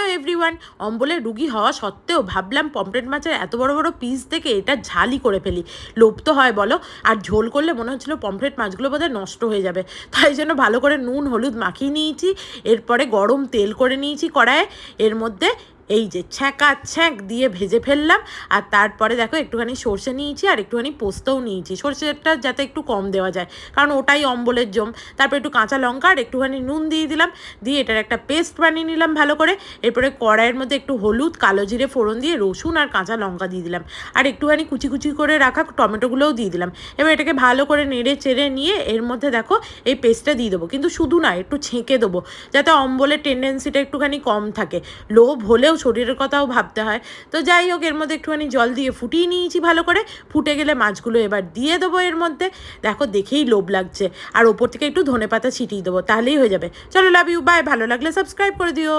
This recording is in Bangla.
হ্যালো এভরিওয়ান, অম্বলের রুগী হওয়া সত্ত্বেও ভাবলাম পমফ্রেট মাছের এত বড় বড় পিস দেখে এটা ঝালই করে ফেলি। লোভ তো হয় বলো, আর ঝোল করলে মনে হচ্ছিলো পমফ্রেট মাছগুলো বোধহয় নষ্ট হয়ে যাবে। তাই জন্য ভালো করে নুন হলুদ মাখিয়ে নিয়েছি। এরপরে গরম তেল করে নিয়েছি কড়াইয়ে, এর মধ্যে এই যে ছ্যাঁকা ছ্যাঁক দিয়ে ভেজে ফেললাম। আর তারপরে দেখো একটুখানি সর্ষে নিয়েছি আর একটুখানি পোস্তও নিয়েছি, সর্ষেটা যাতে একটু কম দেওয়া যায় কারণ ওটাই অম্বলের জম। তারপর একটু কাঁচা লঙ্কা আর একটুখানি নুন দিয়ে দিলাম, দিয়ে এটার একটা পেস্ট বানিয়ে নিলাম ভালো করে। এরপরে কড়াইয়ের মধ্যে একটু হলুদ কালো জিরে ফোড়ন দিয়ে রসুন আর কাঁচা লঙ্কা দিয়ে দিলাম, আর একটুখানি কুচি কুচি করে রাখা টমেটোগুলোও দিয়ে দিলাম। এবার এটাকে ভালো করে নেড়ে চেড়ে নিয়ে এর মধ্যে দেখো এই পেস্টটা দিয়ে দেবো, কিন্তু শুধু না, একটু ছেঁকে দেবো যাতে অম্বলের টেন্ডেন্সিটা একটুখানি কম থাকে। লোভ হলেও শরীরের কথাও ভাবতে হয়। তো যাই হোক, এর মধ্যে একটুখানি জল দিয়ে ফুটিয়ে নিয়েছি ভালো করে। ফুটে গেলে মাছগুলো এবার দিয়ে দেবো এর মধ্যে। দেখো দেখেই লোভ লাগছে, আর ওপর থেকে একটু ধনেপাতা ছিটিয়ে দেবো, তাহলেই হয়ে যাবে। চলো, লাভ ইউ, বাই। ভালো লাগলে সাবস্ক্রাইব করে দিও।